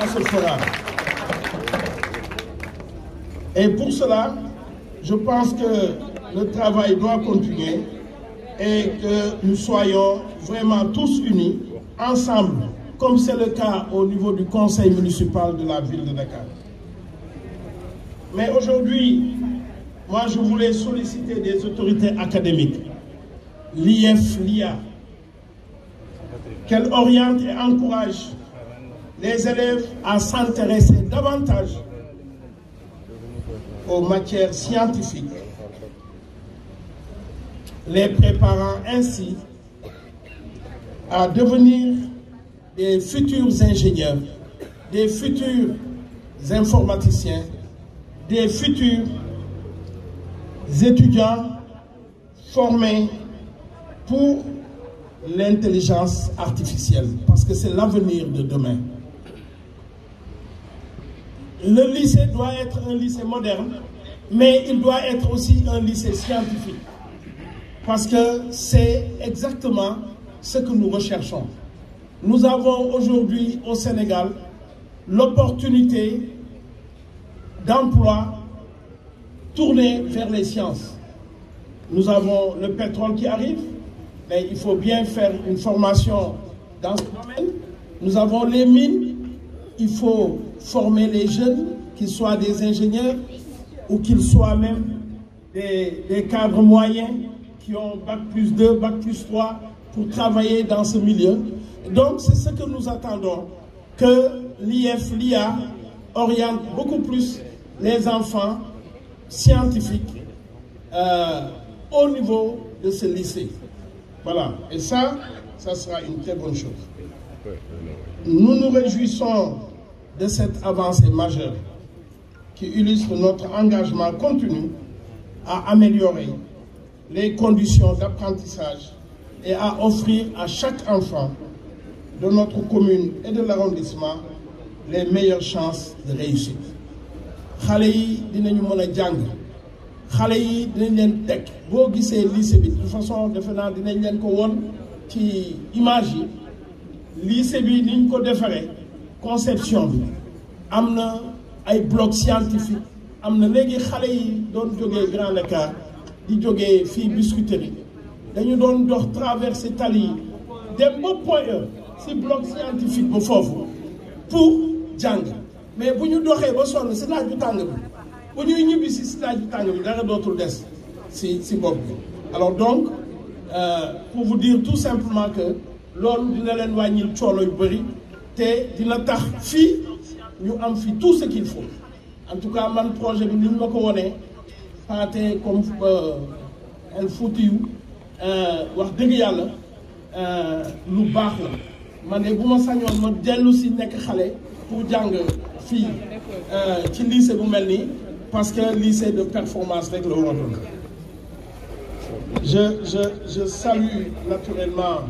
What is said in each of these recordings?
ça se fera. Et pour cela, je pense que le travail doit continuer et que nous soyons vraiment tous unis, ensemble, comme c'est le cas au niveau du conseil municipal de la ville de Dakar. Mais aujourd'hui, moi je voulais solliciter des autorités académiques, l'IF, l'IA, qu'elles orientent et encouragent les élèves à s'intéresser davantage aux matières scientifiques, les préparant ainsi à devenir des futurs ingénieurs, des futurs informaticiens, des futurs étudiants formés pour l'intelligence artificielle, parce que c'est l'avenir de demain. Le lycée doit être un lycée moderne, mais il doit être aussi un lycée scientifique, parce que c'est exactement ce que nous recherchons. Nous avons aujourd'hui au Sénégal l'opportunité d'emploi tourné vers les sciences. Nous avons le pétrole qui arrive, mais il faut bien faire une formation dans ce domaine. Nous avons les mines, il faut former les jeunes, qu'ils soient des ingénieurs ou qu'ils soient même des cadres moyens qui ont Bac plus 2, Bac plus 3 pour travailler dans ce milieu. Donc c'est ce que nous attendons, que l'IF, l'IA oriente beaucoup plus les enfants scientifiques au niveau de ce lycée. Voilà, et ça sera une très bonne chose. Nous nous réjouissons de cette avancée majeure qui illustre notre engagement continu à améliorer les conditions d'apprentissage et à offrir à chaque enfant de notre commune et de l'arrondissement les meilleures chances de réussite. Xale yi dinañu mën a jàng, xale yi dinañ leen teg boo gisee lycée bi de toute façon defe naa dinañ leen ko woon ci image yi. Lycée bi niñ ko defaree conception bi am na ay bloc scientifique, am na léegi xale yi doon jógee Grand Dakar di jógee fii Biscuiterie dañu doon dox traverser tali yi dem ba Point E ci bloc scientifique ba foofu pour jàng. Mais bu ñu doxee ba sonn si naaj bu tàng bi bu ñuy ñibbi si naaj bu tàng bi dara dootul des si bopp bi. Alors donc pour vous dire tout simplement que loolu dina leen wàññil coono yu bëri te dina tax fii ñu am fi tout ce qu'il faut. En tout cas man projet bi ni ñu ma ko wonee paate comme El Foutiou wax dëgg yàlla lu baax la man de bu ma sañoon ma dellu si nekk xale pour jàng fii ci lycée bu mel nii parce que lycée de performance rek la waroon. Je salue naturellement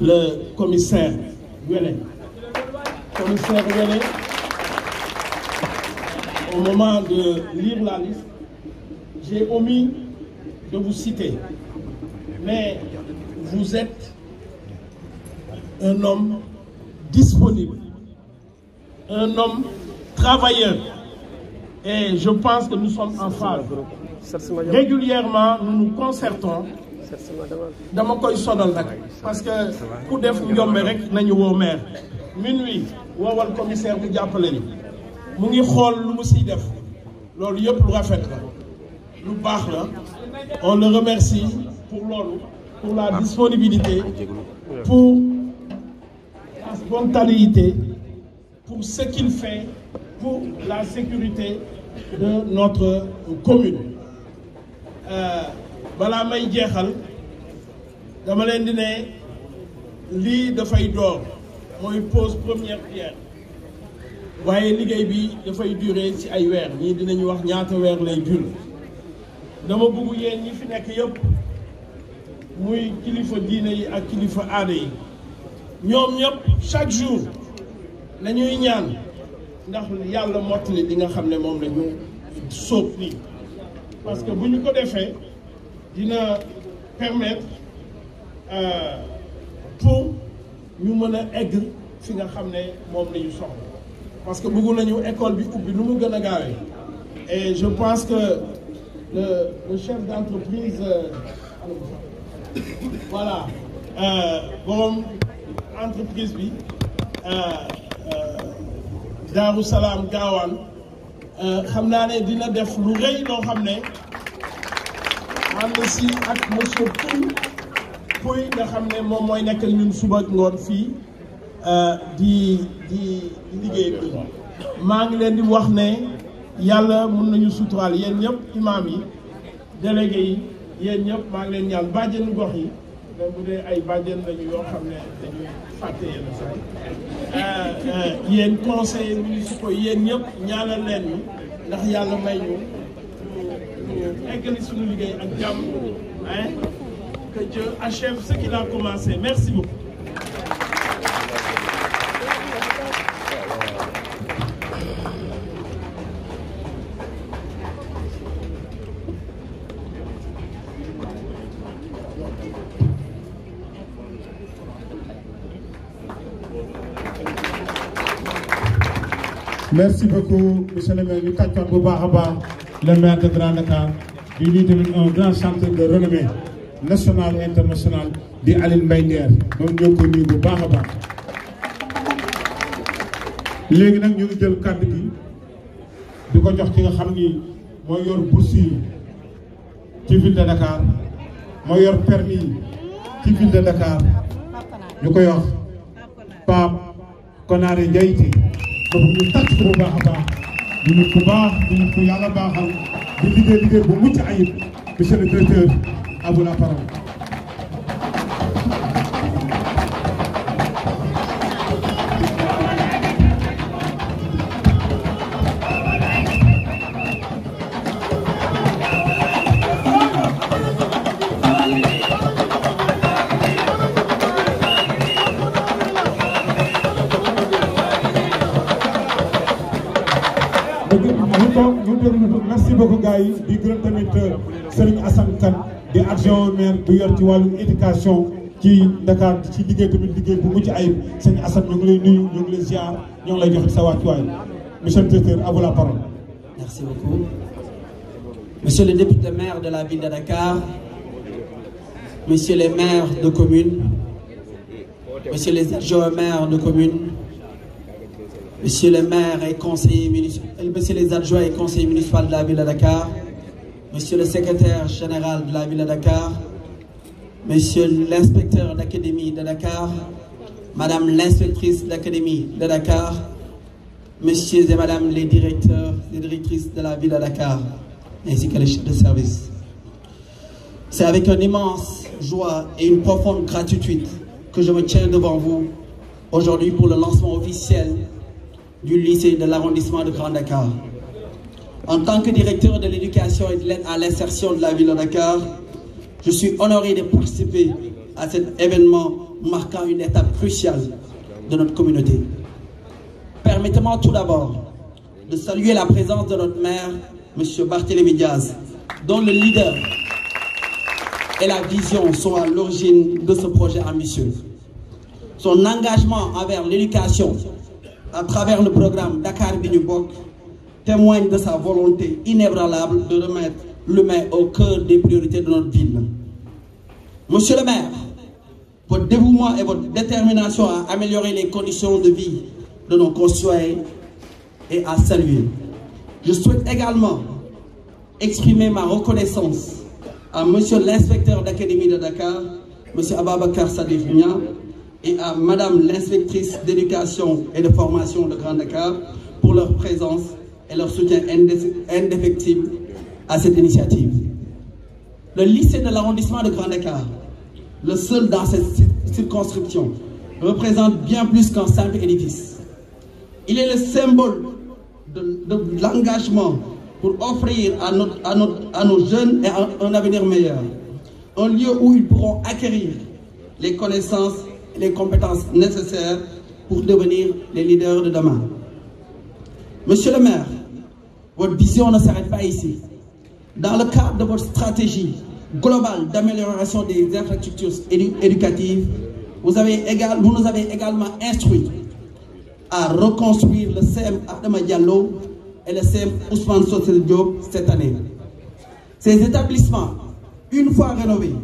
le commissaire Wele. Commissaire Wele, au moment de lire la liste, j'ai omis de vous citer, mais vous êtes un homme disponible, un homme travailleur, et je pense que nous sommes en phase. Régulièrement, nous nous concertons. Dama koy sonal nag parce que ku def njombe rek nañu woo maire minuit woowal commissaire bu jàppale ñu mu ngi xool lu mu siy def loolu yëpp lu rafet la lu baax la. On le remercie pour loolu, pour la disponibilité, pour la spontanéité, pour ce qu'il fait pour la sécurité de notre commune. Balaa may jeexal dama leen di ne lii dafay door mooy pose première pierre waaye liggéey bi dafay durer ci ay weer ñii dinañu wax ñaata weer lay jul. Dama bëgg yéen ñi fi nekk yëpp muy kilifa diine yi ak kilifa aada yi ñoom ñëpp chaque jour nañuy ñaan ndax yàlla mottali li nga xam ne moom la ñu sóob nii parce que bu ñu ko defee dina permettre pour ñu mën a egg fi nga xam ne moom la ñu soxla parce que bëggu nañu école bi ubbi nu mu gën a gaawee et je pense que le chef d'entreprise voilà borom entreprise bi Daaru Salaam Gaawaan xam naa ne dina def lu rëy loo xam ne ànd si ak monsieur Pouy nga xam ne moom mooy nekk ñun suba ngoon fii di liggéey bi maa ngi leen di wax ne yàlla mun nañu suturaal yéen ñëpp imam yi délégué yi yéen ñëpp maa ngi leen ñaan bàjjenu gox yi même bu dee ay bàjjen lañu yoo xam ne dañuy fàtte yenn saa yéen conseillers municipaux yéen ñëpp ñaanal leen ñu ndax yàlla may ñu eggali suñu liggéey ak jàmm que Dieu achève ce qu'il a commencé. Merci beaucoup. Merci beaucoup, monsieur le maire. Nous tâchons bu baax a baax le maire de Grand Dakar di nuyu tamit un grand chanteur de renommée nationale et internationale di Aline Mbaye Nder moom ñoo ko nuyu bu baax a baax. léegi nag ñu ngi jël kàddu gi di ko jox ki nga xam ni mooy yor bourse yi ci ville de Dakar mooy yor permis yi ci ville de Dakar ñu koy wax Pape Konaré Diaité donc ñu tàcc ko bu baax a baax di nit ku baax di nit ku yàlla baaxal di liggéey bu mucc ayib monsieur le directeur à vous la parole. Merci beaucoup gars yi di gërëm tamit Serigne Assane Kane di adjoint maire bu yor ci wàllu éducation ci Dakar ci liggéey tamit liggéey bu mucc ayib Serigne Assane ñu ngi lay nuyu ñu ngi lay ziar ñoo ngi lay jox sa wàccuwaay monsieur le directeur à vous la parole. Merci beaucoup. Monsieur le député maire de la ville de Dakar, monsieur les maires de communes, monsieur les adjoints maires de communes, monsieur les maires et conseillers municipaux, monsieur les adjoints et conseillers municipaux de la ville de Dakar, monsieur le secrétaire général de la ville de Dakar, monsieur l'inspecteur d'académie de Dakar, madame l'inspectrice d'académie de Dakar, messieurs et madame les directeurs et directrices de la ville de Dakar, ainsi que les chefs de service. C'est avec une immense joie et une profonde gratitude que je me tiens devant vous aujourd'hui pour le lancement officiel du lycée de l'arrondissement de Grand Dakar. En tant que directeur de l'éducation et de l'aide à l'insertion de la ville de Dakar, je suis honoré de participer à cet événement marquant une étape cruciale de notre communauté. Permettez-moi tout d'abord de saluer la présence de notre maire, M. Barthélémy Diaz, dont le leader et la vision sont à l'origine de ce projet ambitieux. Son engagement envers l'éducation à travers le programme Dakar Bi Ñu Bokk témoigne de sa volonté inébranlable de remettre l'humain au cœur des priorités de notre ville. Monsieur le maire, votre dévouement et votre détermination à améliorer les conditions de vie de nos concitoyens est à saluer. Je souhaite également exprimer ma reconnaissance à monsieur l'inspecteur d'académie de Dakar, monsieur Ababacar Sadif Nia, et à madame l'inspectrice d'éducation et de formation de Grand Dakar pour leur présence et leur soutien indéfectible à cette initiative. Le lycée de l'arrondissement de Grand Dakar, le seul dans cette circonscription, représente bien plus qu'un simple édifice. Il est le symbole de l'engagement pour offrir à nos jeunes un avenir meilleur. Un lieu où ils pourront acquérir les connaissances et les compétences nécessaires pour devenir les leaders de demain. Monsieur le maire, votre vision ne s'arrête pas ici. Dans le cadre de votre stratégie globale d'amélioration des infrastructures éducatives, vous nous avez également instruit à reconstruire le CM Adama Diallo et le CM Ousmane Socé Diop cette année. Ces établissements, une fois rénovés,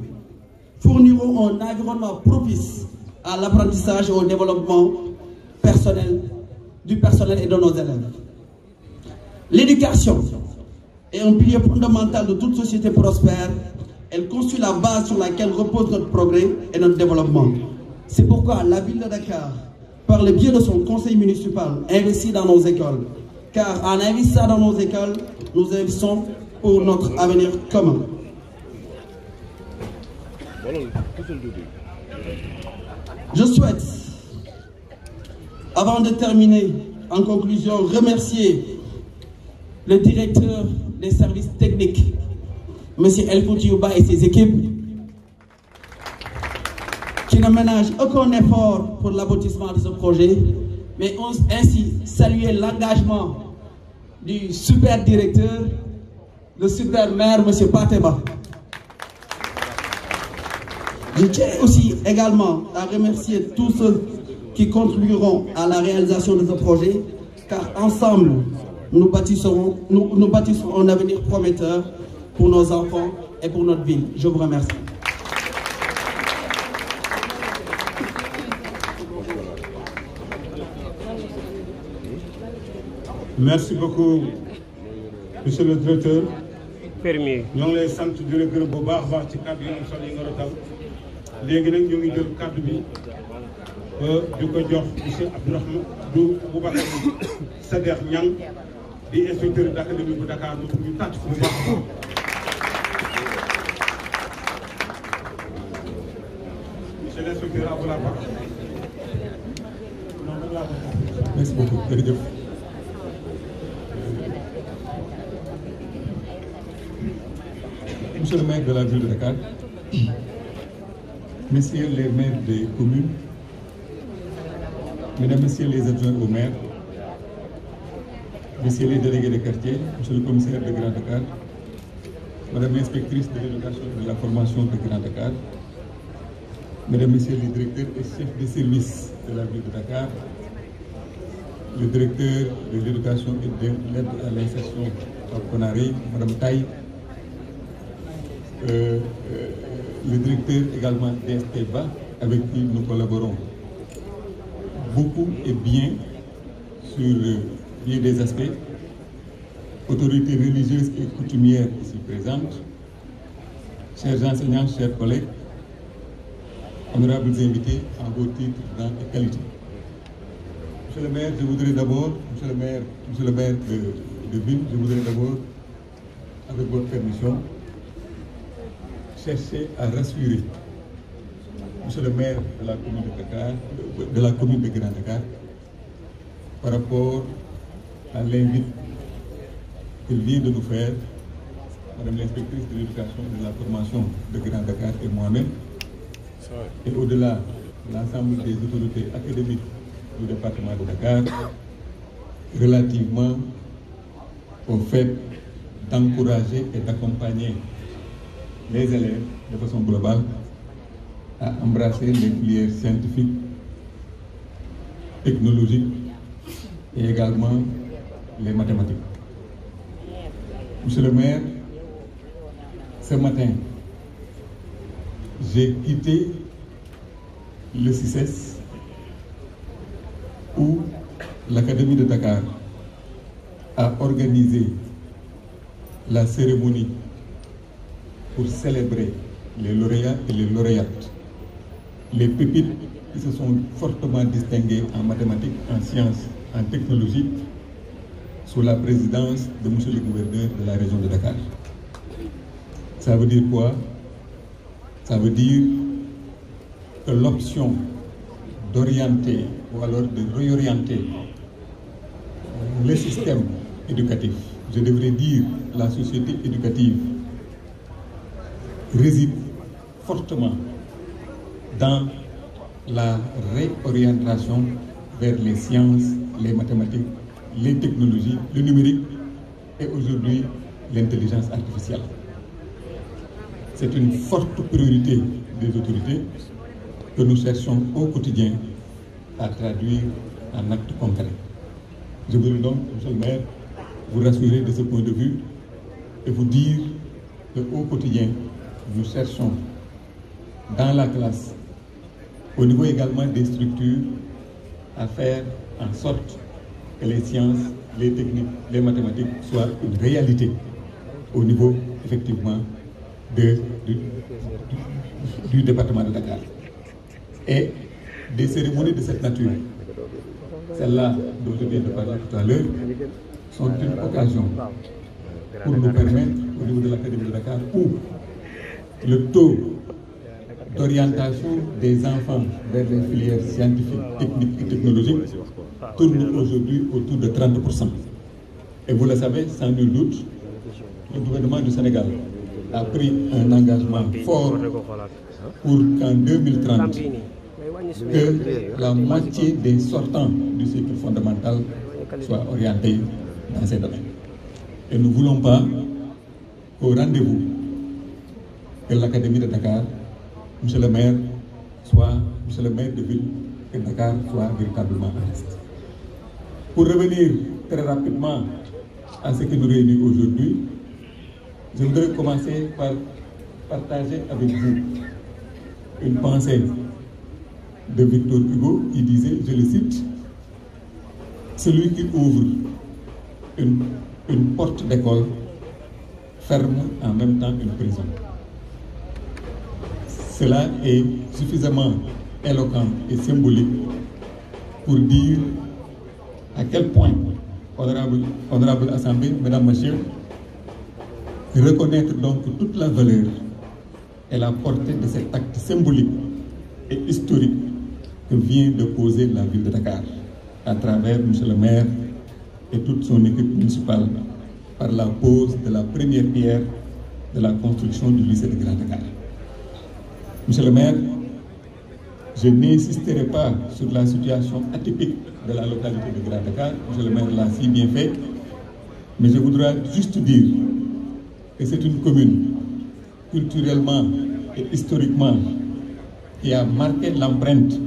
fourniront un environnement propice à l'apprentissage et au développement personnel du personnel et de nos élèves. L'éducation est un pilier fondamental de toute société prospère. Elle constitue la base sur laquelle repose notre progrès et notre développement. C'est pourquoi la ville de Dakar, par le biais de son conseil municipal, investit dans nos écoles. Car en investissant dans nos écoles, nous investissons pour notre avenir commun. Je souhaite, avant de terminer, en conclusion, remercier le directeur des services techniques, M. El Foutiouba et ses équipes, qui ne ménagent aucun effort pour l'aboutissement de ce projet, mais ainsi saluer l'engagement du super directeur, le super maire, M. Pateba. Je tiens aussi également à remercier tous ceux qui contribueront à la réalisation de ce projet, car ensemble, nous bâtisserons un avenir prometteur pour nos enfants et pour notre ville. Je vous remercie. Merci beaucoup, monsieur le directeur. Nous ngi lay sant di la gërëm bu baax baax ci kàddu yi am solo yi nga rotal léegi nag ñu ngi jël kàddu bi di ko jox monsieur Abdourahmane Boubacar Sadekh Niang di inspecteur d'académie bu Dakar ñu tàcc fu mu baax. Monsieur l'inspecteur, à vous la parole. Merci beaucoup. Monsieur le maire de la ville de Dakar, messieurs les maires des communes, mesdames, messieurs les adjoints au maire, messieurs les délégués de quartier, monsieur le commissaire de Grand Dakar, madame l'inspectrice de l'éducation et de la formation de Grand Dakar, mesdames, messieurs les directeurs et chefs de service de la ville de Dakar, le directeur de l'éducation et de l'aide à l'insertion à Konaré, madame Taï, le directeur également d'Esteba, avec qui nous collaborons beaucoup et bien sur bien des aspects, autorités religieuses et coutumières ici présentes, chers enseignants, chers collègues, honorables invités en vos titres, rang et qualité. Monsieur le maire, je voudrais d'abord, monsieur le maire de ville, je voudrais d'abord, avec votre permission, chercher à rassurer monsieur le maire de la commune de Dakar, de la commune de Grand Dakar, par rapport à l'invite qu'il vient de nous faire, madame l'inspectrice de l'éducation et de la formation de Grand Dakar et moi-même, et au-delà, l'ensemble des autorités académiques du département de Dakar, relativement au fait d'encourager et d'accompagner les élèves de façon globale à embrasser les filières scientifiques, technologiques et également les mathématiques. Monsieur le maire, ce matin, j'ai quitté le CICES où l'Académie de Dakar a organisé la cérémonie pour célébrer les lauréats et les lauréates, les pépites qui se sont fortement distingués en mathématiques, en sciences, en technologie, sous la présidence de monsieur le gouverneur de la région de Dakar. Ça veut dire quoi? Ça veut dire que l'option d'orienter ou alors de réorienter le système éducatif, je devrais dire la société éducative, réside fortement dans la réorientation vers les sciences, les mathématiques, les technologies, le numérique et aujourd'hui l'intelligence artificielle. C'est une forte priorité des autorités que nous cherchons au quotidien à traduire en actes concrets. Je voulais donc, monsieur le maire, vous rassurer de ce point de vue et vous dire qu'au quotidien, nous cherchons dans la classe, au niveau également des structures, à faire en sorte que les sciences, les techniques, les mathématiques soient une réalité au niveau, effectivement, du département de Dakar. Et des cérémonies de cette nature, celles-là dont je viens de parler tout à l'heure, sont une occasion pour nous permettre, au niveau de l'Académie de Dakar, où le taux d'orientation des enfants vers les filières scientifiques, techniques et technologiques tourne aujourd'hui autour de 30%. Et vous le savez, sans nul doute, le gouvernement du Sénégal a pris un engagement fort pour qu'en 2030, que la moitié des sortants du cycle fondamental soient orientés dans ces domaines. Et nous ne voulons pas qu'au rendez-vous que l'Académie de Dakar, monsieur le maire de ville, que Dakar soit véritablement à l'est. Pour revenir très rapidement à ce qui nous réunit aujourd'hui, je voudrais commencer par partager avec vous une pensée de Victor Hugo qui disait, je le cite, « Celui qui ouvre une porte d'école ferme en même temps une prison. » Cela est suffisamment éloquent et symbolique pour dire à quel point, honorable Assemblée, mesdames, messieurs, reconnaître donc toute la valeur et la portée de cet acte symbolique et historique que vient de poser la ville de Dakar à travers monsieur le maire et toute son équipe municipale par la pose de la première pierre de la construction du lycée de Grand Dakar. Monsieur le maire, je n'insisterai pas sur la situation atypique de la localité de Grand Dakar, monsieur le maire l'a si bien fait, mais je voudrais juste dire que c'est une commune culturellement et historiquement qui a marqué l'empreinte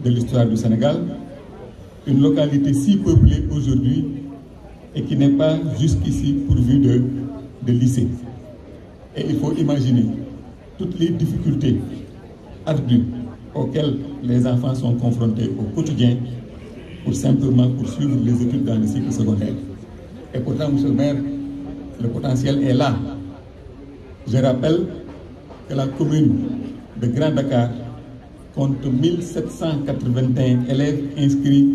de l'histoire du Sénégal, une localité si peuplée aujourd'hui et qui n'est pas jusqu'ici pourvue de lycée. Et il faut imaginer toutes les difficultés ardues auxquelles les enfants sont confrontés au quotidien pour simplement poursuivre les études dans le cycle secondaire. Et pourtant, monsieur le maire, le potentiel est là. Je rappelle que la commune de Grand Dakar compte 1781 élèves inscrits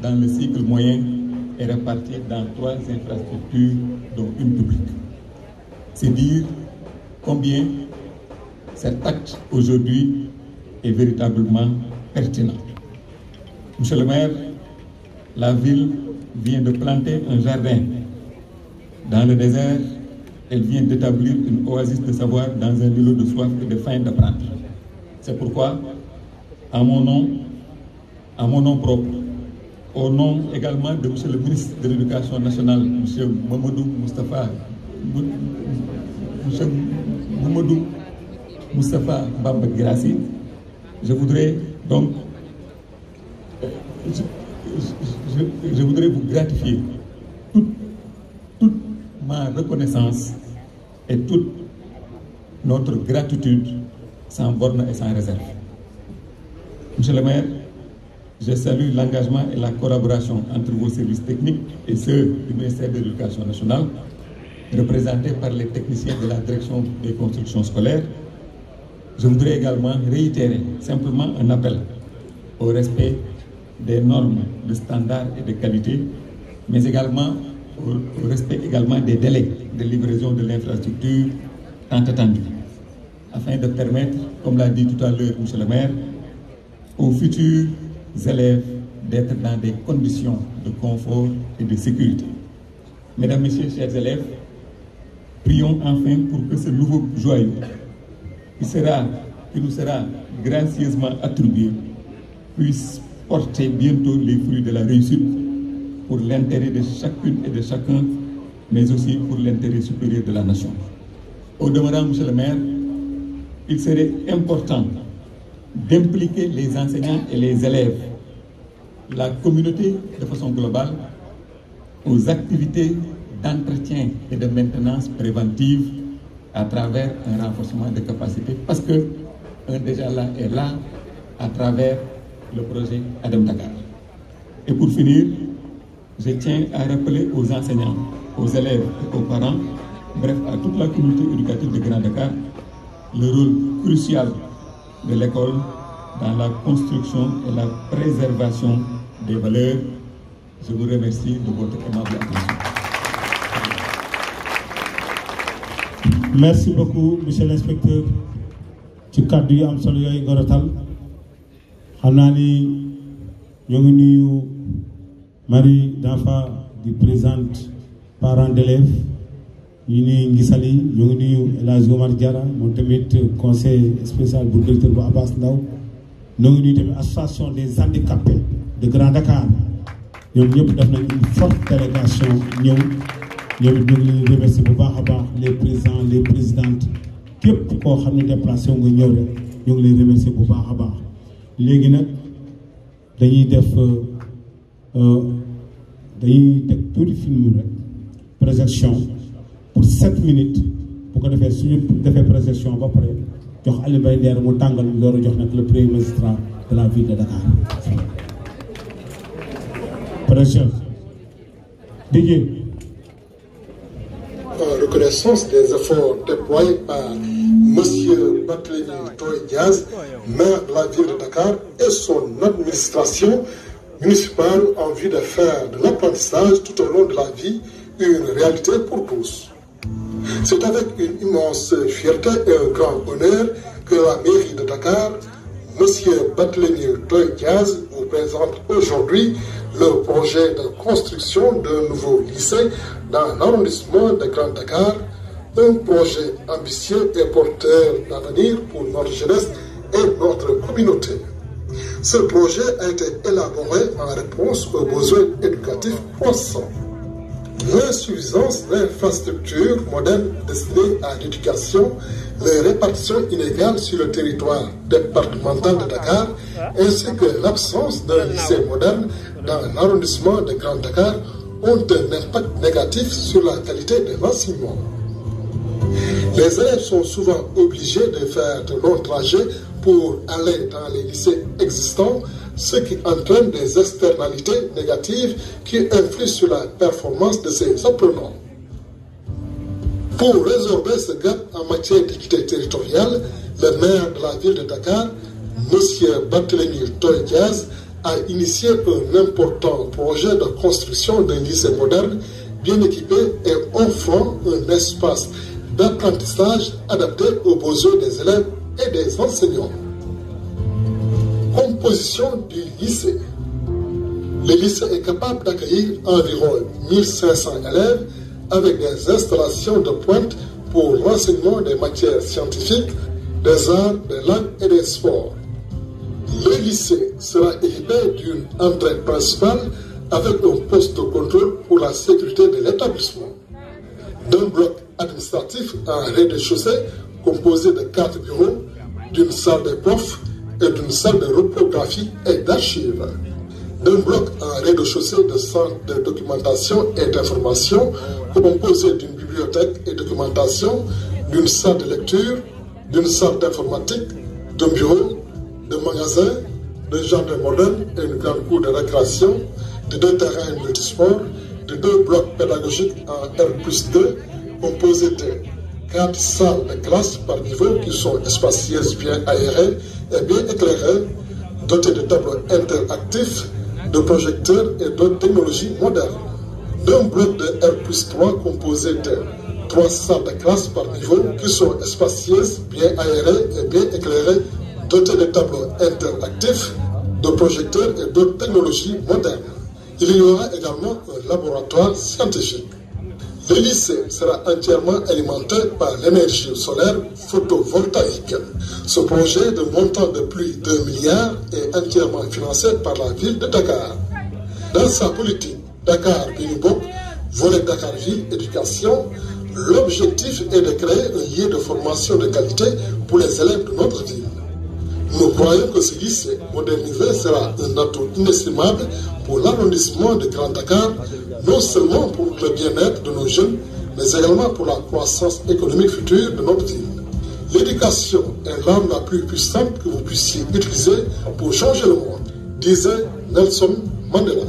dans le cycle moyen et répartis dans 3 infrastructures, dont une publique. C'est dire combien cet acte aujourd'hui est véritablement pertinent. Monsieur le maire, la ville vient de planter un jardin dans le désert. Elle vient d'établir une oasis de savoir dans un îlot de soif et de faim d'apprendre. C'est pourquoi, à mon nom propre, au nom également de monsieur le ministre de l'Éducation nationale, monsieur Mamadou Moustapha Bamba Guirassy, je voudrais donc je voudrais vous gratifier toute ma reconnaissance et toute notre gratitude sans borne et sans réserve. Monsieur le maire, je salue l'engagement et la collaboration entre vos services techniques et ceux du ministère de l'Éducation nationale, représentés par les techniciens de la direction des constructions scolaires. Je voudrais également réitérer simplement un appel au respect des normes de standards et de qualité, mais également au respect également des délais de livraison de l'infrastructure tant attendue, afin de permettre, comme l'a dit tout à l'heure monsieur le maire, aux futurs élèves d'être dans des conditions de confort et de sécurité. Mesdames, Messieurs, chers élèves, prions enfin pour que ce nouveau joyau qui nous sera gracieusement attribué puisse porter bientôt les fruits de la réussite pour l'intérêt de chacune et de chacun, mais aussi pour l'intérêt supérieur de la nation. Au demeurant, monsieur le maire, il serait important d'impliquer les enseignants et les élèves la communauté de façon globale aux activités d'entretien et de maintenance préventive à travers un renforcement des capacités, parce que un déjà là est là à travers le projet ADEM Dakar. Et pour finir, je tiens à rappeler aux enseignants, aux élèves et aux parents, bref à toute la communauté éducative de Grand Dakar, le rôle crucial de l'école dans la construction et la préservation des valeurs. Je vous remercie de votre aimable attention. Merci beaucoup, monsieur l'inspecteur. ci kàddu yu am solo yooyu nga rotal xam naa ni ñoo ngi nuyu Marie Danfa di présidente parents d'élèves ñu nuyu Ngisali ñoo ngi nuyu El Hadj Omar Diarra moom tamit conseil spécial bu directeur bu Abbas Ndaw ñoo ngi nuyu tamit association des handicapés de Grand Dakar ñoom ñëpp def nañ une forte délégation ñëw ñoom it ñu ngi leen remercier bu baax a baax les présidents les présidentes képp koo xam ne déplacé nga ñëw rek ñu ngi lay remercier bu baax a baax léegi nag dañuy def dañuy teg tuuti film rek projection pour 7 minutes bu ko defee suñu defee projection ba pare jox Aliou Mbaye Nder mu tàngal door a jox nag le premier magistrat de la ville de Dakar. Projection DJ. En reconnaissance des efforts déployés par M. Barthélémy Toye Dias, maire de la ville de Dakar, et son administration municipale en vue de faire de l'apprentissage tout au long de la vie une réalité pour tous. C'est avec une immense fierté et un grand honneur que la mairie de Dakar, M. Barthélémy Toye Dias, vous présente aujourd'hui le projet de construction d'un nouveau lycée dans l'arrondissement de Grand Dakar, un projet ambitieux et porteur d'avenir pour notre jeunesse et notre communauté. Ce projet a été élaboré en réponse aux besoins éducatifs croissants. L'insuffisance d'infrastructures modernes destinées à l'éducation, les répartitions inégales sur le territoire départemental de Dakar, ainsi que l'absence d'un lycée moderne dans l'arrondissement de Grand Dakar ont un impact négatif sur la qualité de l'enseignement. Les élèves sont souvent obligés de faire de longs trajets pour aller dans les lycées existants, ce qui entraîne des externalités négatives qui influent sur la performance de ces apprenants. Pour résorber ce gap en matière d'équité territoriale, le maire de la ville de Dakar, M. Barthélémy Toye Dias, a initié un important projet de construction d'un lycée moderne, bien équipé et offrant un espace d'apprentissage adapté aux besoins des élèves et des enseignants. Composition du lycée. Le lycée est capable d'accueillir environ 1500 élèves avec des installations de pointe pour l'enseignement des matières scientifiques, des arts, des langues et des sports. Le lycée sera équipé d'une entrée principale avec un poste de contrôle pour la sécurité de l'établissement, d'un bloc administratif en rez-de-chaussée composé de 4 bureaux, d'une salle de profs et d'une salle de reprographie et d'archives, d'un bloc en rez-de-chaussée de centre de documentation et d'information composé d'une bibliothèque et documentation, d'une salle de lecture, d'une salle d'informatique, d'un bureau, de magasins, de jardins modernes et une grande cour de récréation, de 2 terrains multisports, de 2 blocs pédagogiques en R+2 composés de 4 salles de classe par niveau qui sont spacieuses, bien aérées et bien éclairées, dotées de tableaux interactifs, de projecteurs et d'autres technologies modernes. D'un bloc de R+3 composé de 3 salles de classe par niveau qui sont spacieuses, bien aérées et bien éclairées, dotées de tableaux interactifs, de projecteurs et d'autres technologies modernes. Il y aura également un laboratoire scientifique. Le lycée sera entièrement alimenté par l'énergie solaire photovoltaïque. Ce projet de montant de plus d'1 milliard est entièrement financé par la ville de Dakar. Dans sa politique Dakar Binibok, volet Dakar Ville Éducation, l'objectif est de créer un lieu de formation de qualité pour les élèves de notre ville. Nous croyons que ce lycée modernisé sera un atout inestimable pour l'arrondissement de Grand Dakar, non seulement pour le bien-être de nos jeunes, mais également pour la croissance économique future de notre ville. L'éducation est l'arme la plus puissante que vous puissiez utiliser pour changer le monde, disait Nelson Mandela.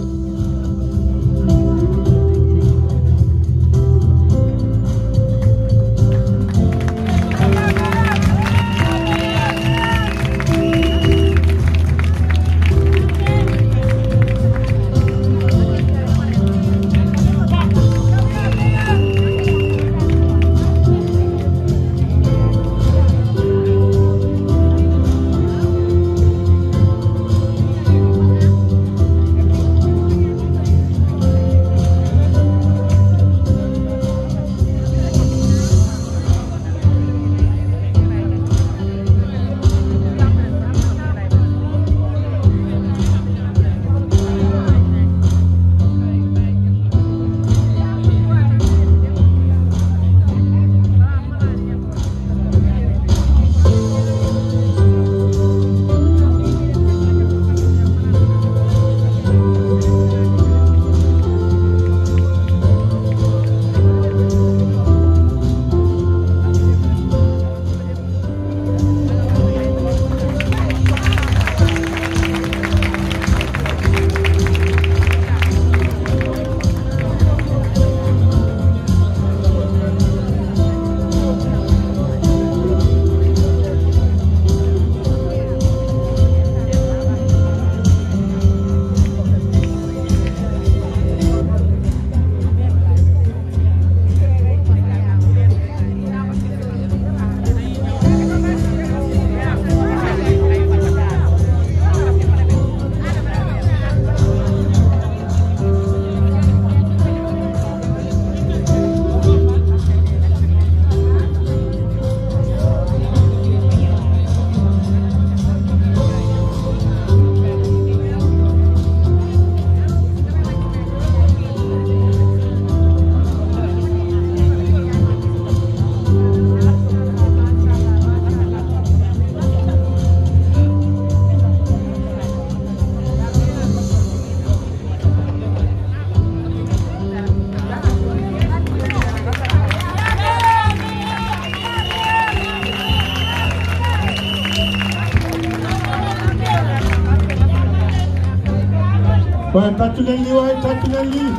waaye tàccu leen lii waaye tàccu leen lii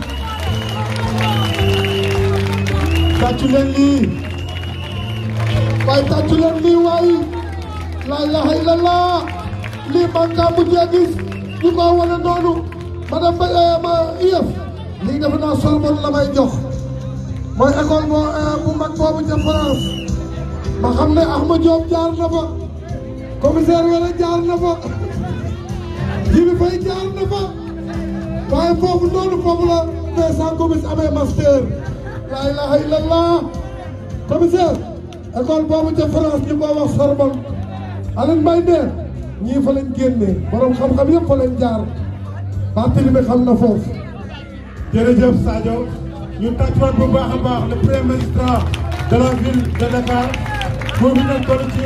tàccu leen lii waaye tàccu leen lii waaye la ilaha illallah lii man kaa mujjee gis ñu ko wane noonu madame ma IEF lii dafa naa Sorbonne la may jox mooy école bu mag boobu ca France ma xam ne Ahmed Diop jaar na fa commissaire wala jaar na fa Jibi Faye jaar na fa waaye foofu noonu foofu la Vincent Gomis amee master la ilaha illallah commissaire école boobu ca France ñu ko wax Sorbonne Aline Mbaye Nder ñii fa lañ génnee borom xam-xam yëpp fa lañ jaar parti bi xam na foofu. jërëjëf Sadio ñu tàccuwaat bu baax a baax le premier magistrat de la ville de Dakar boobu nag toll ci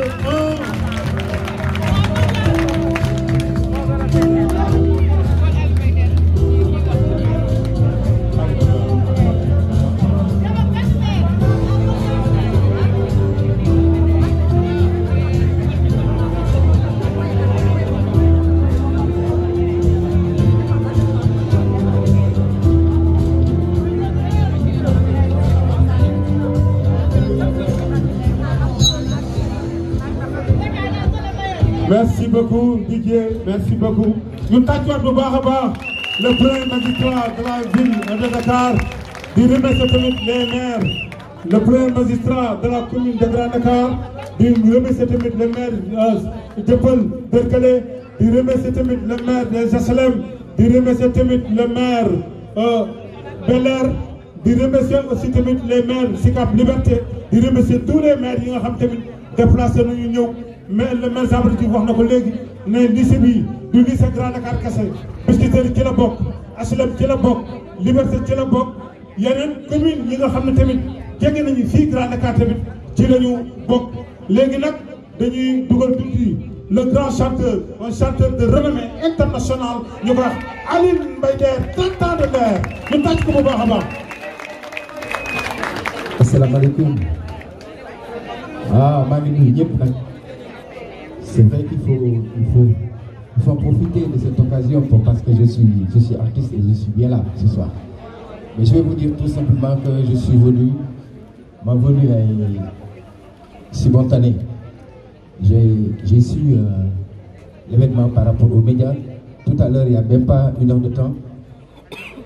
Merci beaucoup Didier, merci beaucoup. Nous t'accueillons bu baax a baax le premier magistrat de la ville de Dakar di remercier tamit les maires, le premier magistrat de la commune de Grand Dakar di remercier tamit le maire Dieuppeul Derklé di remercier tamit le maire des HLM di remercier tamit le maire Bel-Air di remercier aussi tamit les maires Sicap Liberté di remercier tous les maires yi nga xam tamit déplacé nañu ñëw. mais le maire Sabri Diouf wax na ko léegi ne lycée bi du lycée Grand Dakar kese Biscuiterie ci la bokk HLM ci la bokk Liberté ci la bokk yeneen commune yi nga xam ne tamit jege nañu fii Grand Dakar tamit ci la ñu bokk léegi nag dañuy dugal tuuti le grand chanteur, un chanteur de renommée internationale, ñu koy wax Aline Mbaye Der 30 ans de l'air ñu tàcc ko bu baax a baax. Asalaamaaleykum. Maa ngi nuyu ñëpp nag. C'est vrai qu'il faut profiter de cette occasion parce que je suis artiste et je suis bien là ce soir. Mais je vais vous dire tout simplement que je suis venu, ma venue est simultanée. J'ai su l'événement par rapport aux médias. Tout à l'heure, il n'y a même pas une heure de temps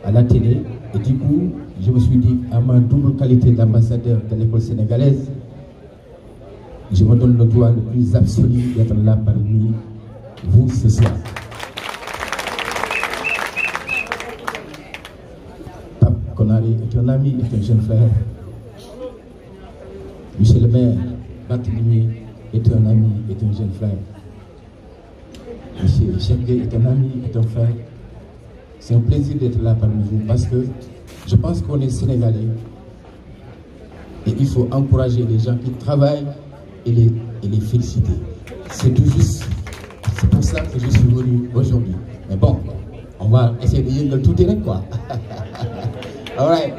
à la télé. Et du coup, je me suis dit, à ma double qualité d'ambassadeur de l'école sénégalaise, je me donne le droit le plus absolu d'être là parmi vous ce soir. Pape Konaré est un ami, est un jeune frère. Monsieur le maire Barthélémy est un ami, est un jeune frère. Monsieur Cheikh Gueye est un ami, est un frère. C'est un plaisir d'être là parmi vous parce que je pense qu'on est Sénégalais et il faut encourager les gens qui travaillent et les féliciter. C'est tout juste. C'est pour ça que je suis venu aujourd'hui. Mais bon, on va essayer de yëngal tuuti rek quoi. All right.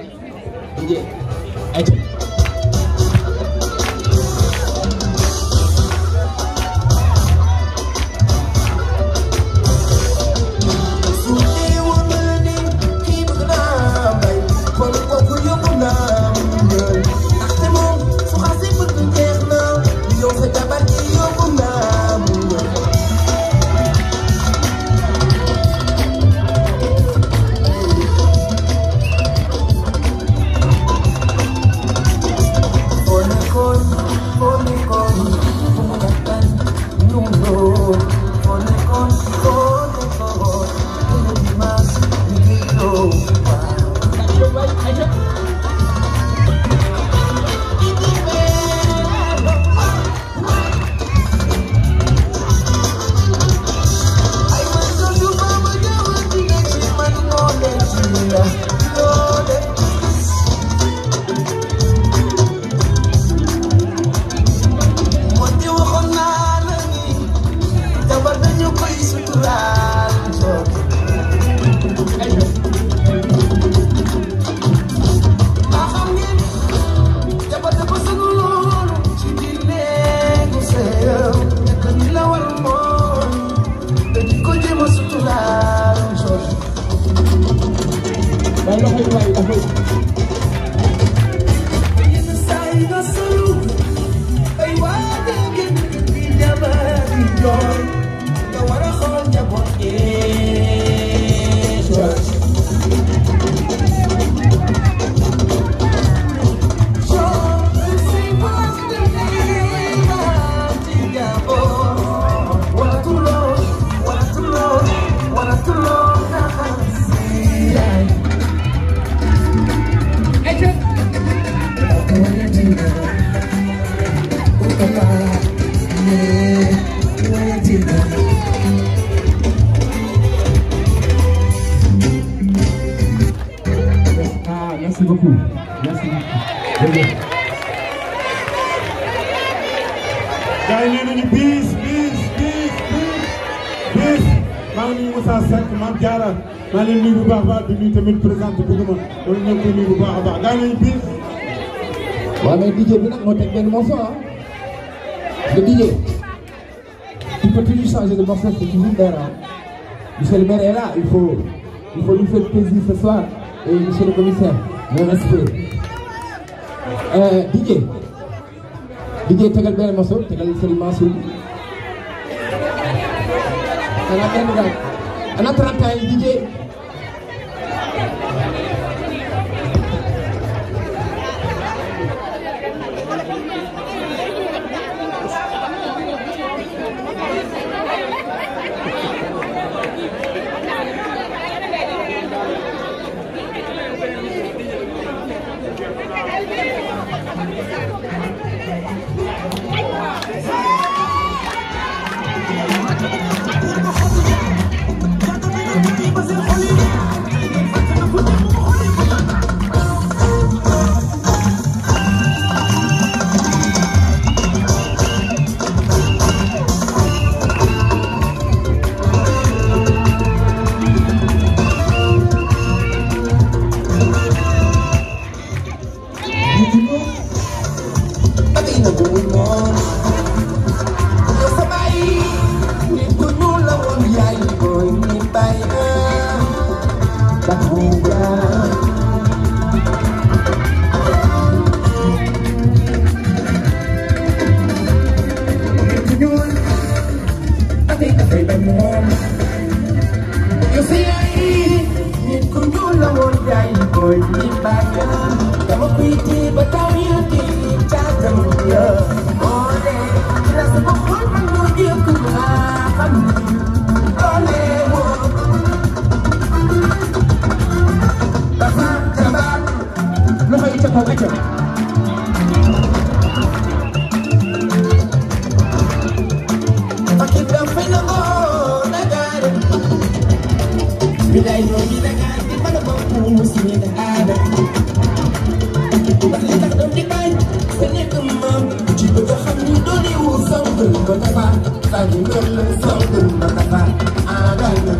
Merci beaucoup. Merci beaucoup. gars yi nee nañu bis. maa ngi nuyu Moussa Seck Mame Diarra maa ngi leen nuyu bu baax a baax di nuyu tamit présidente bëgguma loolu ñoo koy nuyu bu baax a baax gars yi nañu bis. waaw mais DJ bi nag moo teg benn morceau ah. Le DJ. Tu peux toujours changer de morceau, c'est toujours there ah. Monsieur le maire est là, il faut lui faire plaisir ce soir. Et monsieur le commissaire, mon respect. DJ tegal benn morceau, tegal Serigne Mansour. Ana 30 ans DJ. moom yow sa baay nit ku ñuul la woon yaay booy ni baay Takuba nit ku ñuul dafay bañ moom yow sa yaay nit ku ñuul la woon yaay booy ni baay dama koy téye ba taw yu téye caatam ya ole la sama xol man moo jëkk laa xam ole woo dafa jabaat loxo yi ca kaw acca fakki dafay na ngoo Dakar bilaay ñoo di Dakar di mën a bokk mu si ñi aada ndax li tax doon di bañ sa nekk maam ci bëgg a xam ni doon yi wu song ba dafa saa ñu ngër la song ba dafa aadaay na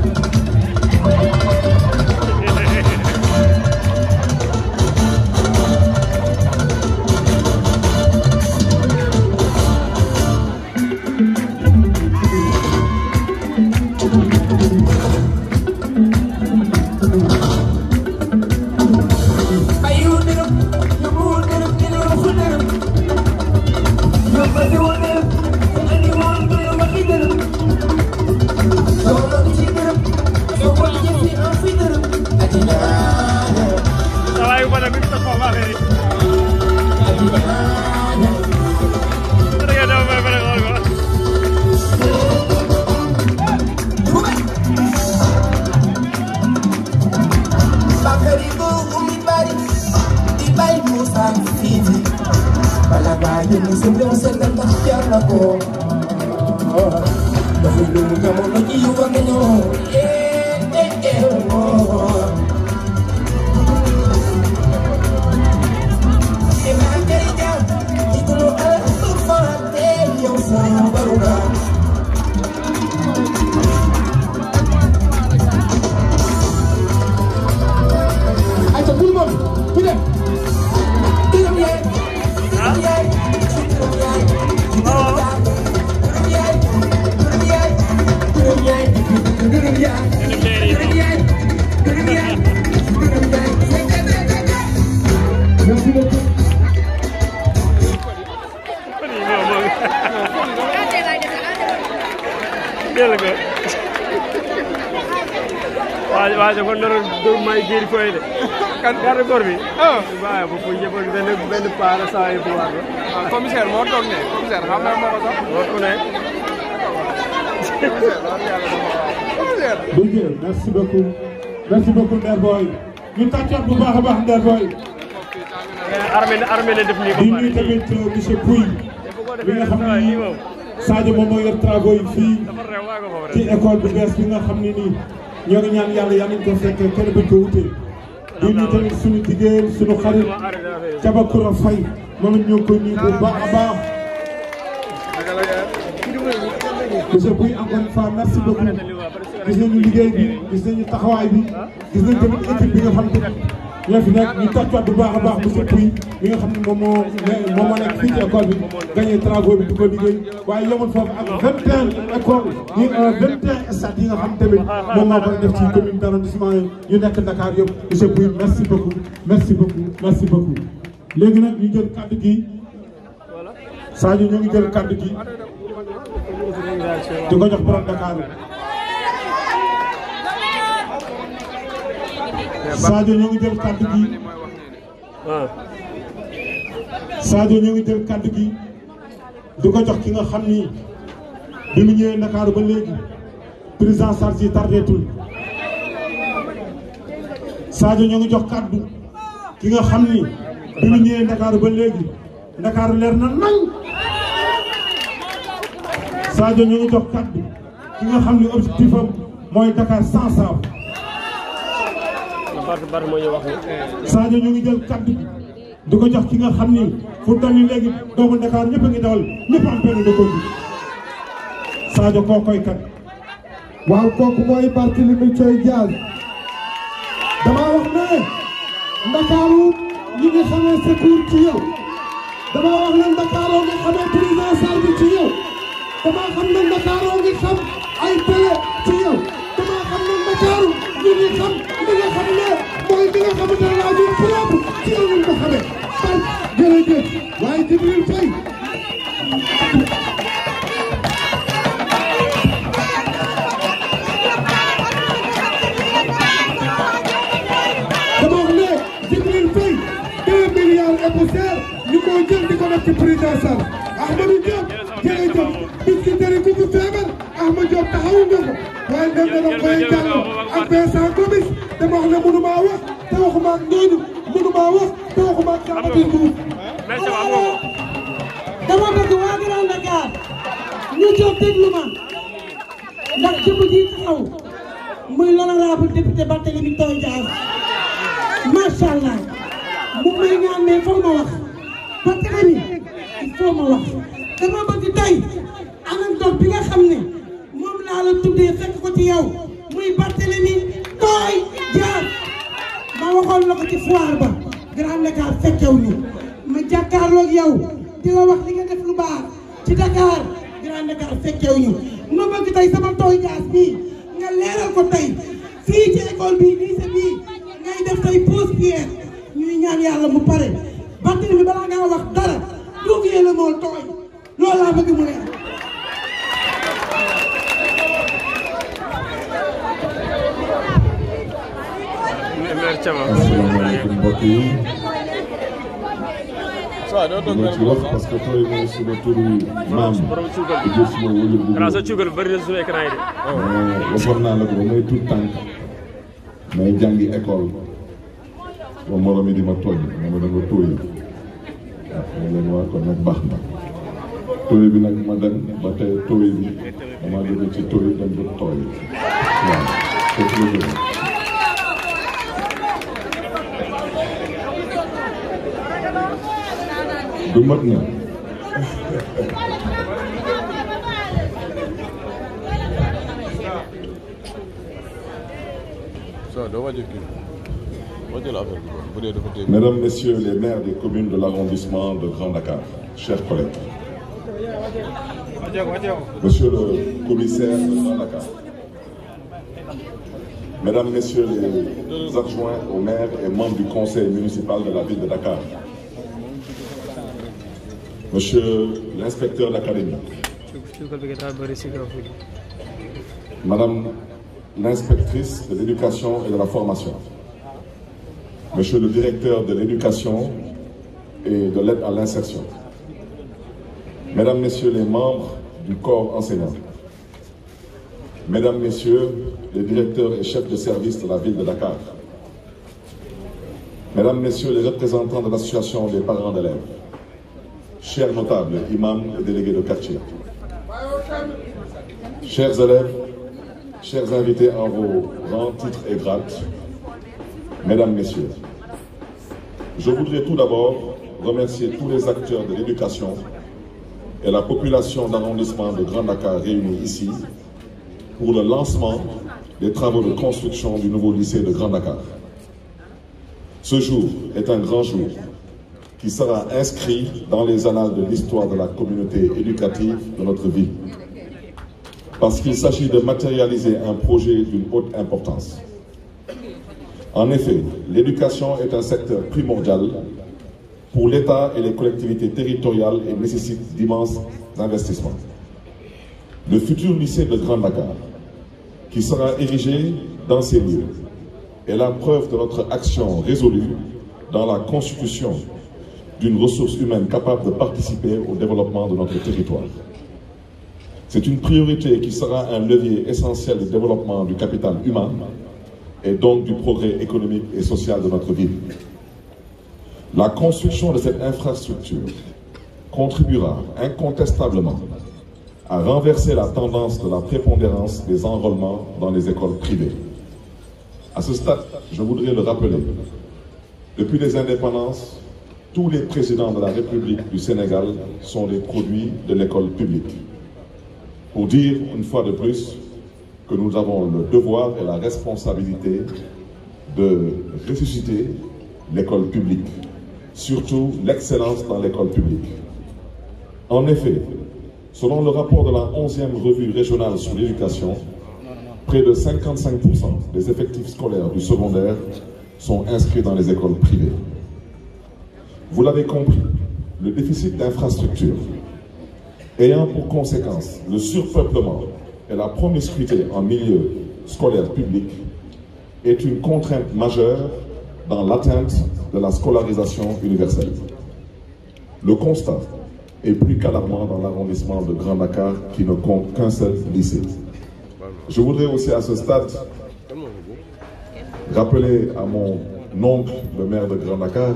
waaye dafa nar a may géej koy de. kan garde corps bi. waaye bu jëfoon benn paar saa yu pouvoir la. waaw commissaire moo toog ne commissaire xam naa moo ko sax. moo ko ne. merci beaucoup Nder Boy ñu tàccoon bu baax a baax Nder Boy. armée ne def nii di nuyu tamit monsieur Pouy bi nga xam ni Sadio moom moo yor travaux yi fii ci école bu bees bi nga xam ne nii ñoo ngi ñaan yàlla yal nañu ko fekkee kenn bañ ko wutee. di nuyu tamit suñu jigéen suñu xarit Cabakura Faye moom it ñoo ngi koy nuyu bu baax a baax. monsieur Pouy encore une fois merci beaucoup gis nañu liggéey bi gis nañu taxawaay bi gis nañu tamit équipe bi nga xam ne ñoo fi nekk ñu tàccuwaat bu baax a baax monsieur Pouy mi nga xam ne moom moo nekk fii ci école bi gagné travaux bi di ko liggéey waaye yemul foofu ak 21 école yi 21 stades yi nga xam tamit moom moo koy def ci commune d'arrondissement yu nekk Dakar yëpp monsieur Pouy merci beaucoup merci beaucoup merci beaucoup. léegi nag ñu jël kàddu gi Sadio ñu ngi jël kàddu gi di ko jox borom Dakar Sadio ñu ngi jël kàddu gi Sadio ñu ngi jël kàddu gi di ko jox ki nga xam ni bi mu ñëwee Dakar ba léegi prise en charge yi tardeetul Sadio ñu ngi jox kàddu ki nga xam ni bi mu ñëwee Dakar ba léegi Dakar leer na nañ Sadio ñu ngi jox kàddu ki nga xam ni objectif am mooy Dakar sans sable Sadio ñu ngi jël kàddu gi di ko jox ki nga xam ni fu toll nii léegi doomu Dakar ñëpp a ngi dawal ñëpp am permis de conduire Sadio koo koy kat. waaw kooku mooy Barthélémy Thioye Dias damaa wax ne Ndakaaru ñi ngi xamee secours ci yow dama wax leen Ndakaaroo nga xamee président Sall bi ci yow dama xam ne Ndakaaroo ngi xam ay télé ci yow dama xam ne Ndakaaru ñu ngi xam li nga xam ne mooy li nga xamante ne laa vie propre ci yow lañ ko xamee par jërëjëf waaye Djibril Faye dama wax ne Djibril Faye 2 milliards et poussière ñu koy jël di ko def ci président Sall Ahmadou Diop jërëjëf Biscuiterie ku mu feebar Ahmadou Diop taxawu nga ko waaye dem na doon koy jàll ak Vincent Gomis dama wax ne mënumaa wax te waxuma ak ñooñu mënumaa wax te waxuma ak Samathine Diouf. dama bëgg waa Grand Dakar ñu jóg déglu ma ndax jëmm ji taxaw muy l'honorable député Barthélémy Dias macha allah mu may ñaan mais foog ma wax Barthélémy il faut ma wax dama bëgg tey anecdote bi nga xam ne moom laa la tuddee fekk ko ci yow muy Barthélémy Dias ma waxoon la ko ci foire ba Grand Dakar fekkew ñu ma jàkkaarloog yow di la wax li nga def lu baax ci Dakar Grand Dakar fekkew ñu ma bëgg tey sama Dias bii nga leeral ko tey fii ci école bii lycée bii ngay def tey pause pierre ñuy ñaan yàlla mu pare Barthélémy balaa ngaa wax dara trouver le mot tooy loolu laa bëgg mu leer. asalaamaaleykum mbokk yi. dama ci wax parce que tooy mooy suma turu maam. di jël suma wóyul bu grâce à cuugal bëri na suñu écran yi de. waxoon naa la ko ba may tuut tànk may jàngi école ba morom yi di ma tooñ ma da nga tooy waaw ma leen waa kon nag baax na tooy bi nag ma dem ba tey tooy bi dama jóge ci tooy dem ba tooy waaw foofu la jóge. du mat na Mesdames, Messieurs les maires des communes de l'arrondissement de Grand Dakar, chers collègues, Monsieur le commissaire de Grand Dakar, Mesdames, Messieurs les adjoints au maire et membres du conseil municipal de la ville de Dakar, Monsieur l'inspecteur d'académie, Madame l'inspectrice de l'éducation et de la formation, Monsieur le directeur de l'éducation et de l'aide à l'insertion, Mesdames, Messieurs les membres du corps enseignant, Mesdames, Messieurs les directeurs et chefs de service de la ville de Dakar, Mesdames, Messieurs les représentants de l'association des parents d'élèves, chers notables, imams et délégués de quartier, chers élèves, chers invités en vos rangs, titres et grades, Mesdames, Messieurs, je voudrais tout d'abord remercier tous les acteurs de l'éducation et la population d'arrondissement de Grand Dakar réunis ici pour le lancement des travaux de construction du nouveau lycée de Grand Dakar. Ce jour est un grand jour qui sera inscrit dans les annales de l'histoire de la communauté éducative de notre ville. Parce qu'il s'agit de matérialiser un projet d'une haute importance. En effet, l'éducation est un secteur primordial pour l'État et les collectivités territoriales et nécessite d'immenses investissements. Le futur lycée de Grand Dakar, qui sera érigé dans ces lieux, est la preuve de notre action résolue dans la constitution d'une ressource humaine capable de participer au développement de notre territoire. C'est une priorité qui sera un levier essentiel du développement du capital humain et donc du progrès économique et social de notre ville. La construction de cette infrastructure contribuera incontestablement à renverser la tendance de la prépondérance des enrôlements dans les écoles privées. À ce stade, je voudrais le rappeler, depuis les indépendances, tous les présidents de la République du Sénégal sont des produits de l'école publique. Pour dire une fois de plus que nous avons le devoir et la responsabilité de ressusciter l'école publique surtout l'excellence dans l'école publique. En effet, selon le rapport de la 11e revue régionale sur l'éducation, près de 55% des effectifs scolaires du secondaire sont inscrits dans les écoles privées. Vous l'avez compris, le déficit d'infrastructures, ayant pour conséquence le surpeuplement et la promiscuité en milieu scolaire public, est une contrainte majeure dans l'atteinte de la scolarisation universelle. Le constat est plus qu'alarmant dans l'arrondissement de Grand Dakar qui ne compte qu'un seul lycée. Je voudrais aussi à ce stade rappeler à mon oncle, le maire de Grand Dakar,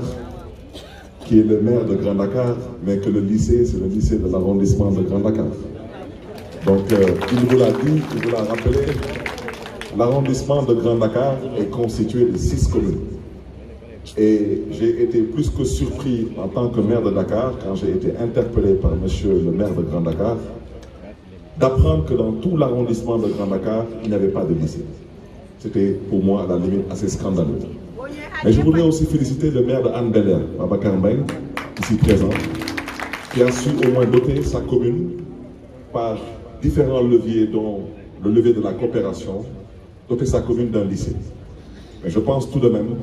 qui est le maire de Grand Dakar, mais que le lycée, c'est le lycée de l'arrondissement de Grand Dakar. Donc, il vous l'a dit, il vous l'a rappelé, l'arrondissement de Grand Dakar est constitué de 6 communes. Et j'ai été plus que surpris en tant que maire de Dakar, quand j'ai été interpellé par monsieur le maire de Grand Dakar, d'apprendre que dans tout l'arrondissement de Grand Dakar, il n'y avait pas de lycée. C'était pour moi à la limite assez scandaleux. Mais je voudrais aussi féliciter le maire de Hann Bel-Air, Babacar Mbengue, ici présent, qui a su au moins doter sa commune par différents leviers, dont le levier de la coopération, doter sa commune d'un lycée. Mais je pense tout de même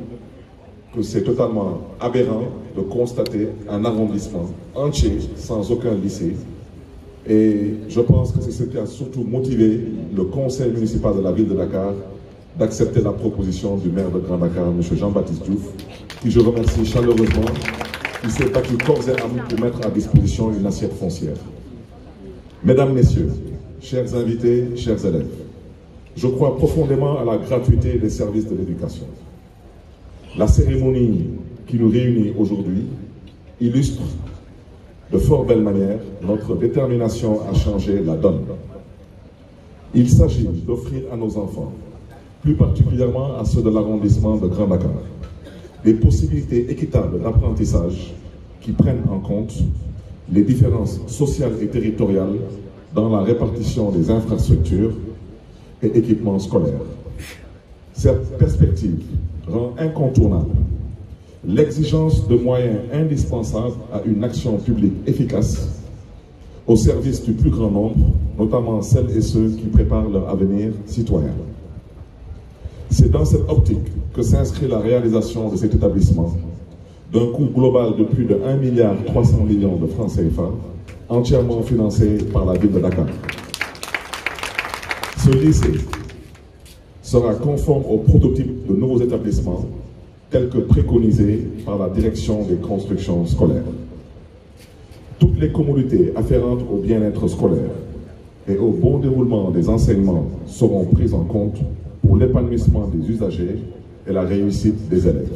que c'est totalement aberrant de constater un arrondissement entier sans aucun lycée. Et je pense que c'est ce qui a surtout motivé le conseil municipal de la ville de Dakar d'accepter la proposition du maire de Grand Dakar, M. Jean-Baptiste Diouf, qui je remercie chaleureusement, qui s'est battu corps et âme pour mettre à disposition une assiette foncière. Mesdames, Messieurs, chers invités, chers élèves, je crois profondément à la gratuité des services de l'éducation. La cérémonie qui nous réunit aujourd'hui illustre de fort belle manière notre détermination à changer la donne. Il s'agit d'offrir à nos enfants, plus particulièrement à ceux de l'arrondissement de Grand Dakar, des possibilités équitables d'apprentissage qui prennent en compte les différences sociales et territoriales dans la répartition des infrastructures et équipements scolaires. Cette perspective rend incontournable l'exigence de moyens indispensables à une action publique efficace au service du plus grand nombre, notamment celles et ceux qui préparent leur avenir citoyen. C'est dans cette optique que s'inscrit la réalisation de cet établissement d'un coût global de plus de 1,3 milliard de francs CFA, entièrement financé par la ville de Dakar. Ce lycée sera conforme au prototype de nouveaux établissements tels que préconisés par la direction des constructions scolaires. Toutes les commodités afférentes au bien-être scolaire et au bon déroulement des enseignements seront prises en compte pour l'épanouissement des usagers et la réussite des élèves.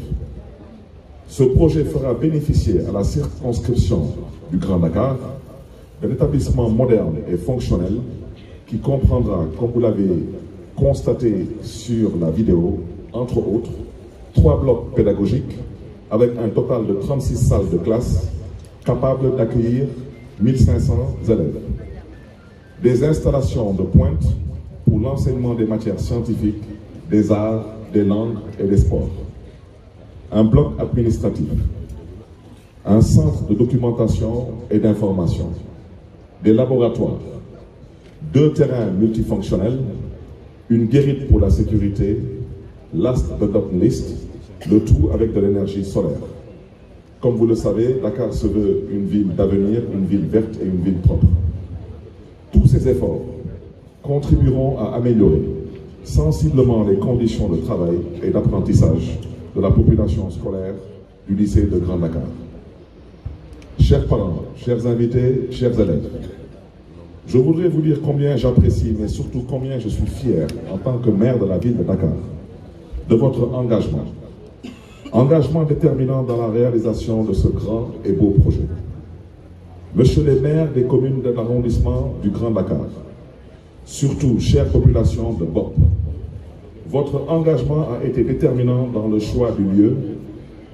Ce projet fera bénéficier à la circonscription du Grand Dakar d'un établissement moderne et fonctionnel qui comprendra, comme vous l'avez constaté sur la vidéo, entre autres, 3 blocs pédagogiques avec un total de 36 salles de classe capables d'accueillir 1500 élèves. Des installations de pointe pour l'enseignement des matières scientifiques, des arts, des langues et des sports. Un bloc administratif, un centre de documentation et d'information, des laboratoires, 2 terrains multifonctionnels, une guérite pour la sécurité, last but not least, le tout avec de l'énergie solaire. Comme vous le savez, Dakar se veut une ville d'avenir, une ville verte et une ville propre. Tous ces efforts contribueront à améliorer sensiblement les conditions de travail et d'apprentissage de la population scolaire du lycée de Grand Dakar. Chers parents, chers invités, chers élèves, je voudrais vous dire combien j'apprécie, mais surtout combien je suis fier en tant que maire de la ville de Dakar, de votre engagement. Engagement déterminant dans la réalisation de ce grand et beau projet. Monsieur les maires des communes de l'arrondissement du Grand Dakar, surtout chère population de BOP, votre engagement a été déterminant dans le choix du lieu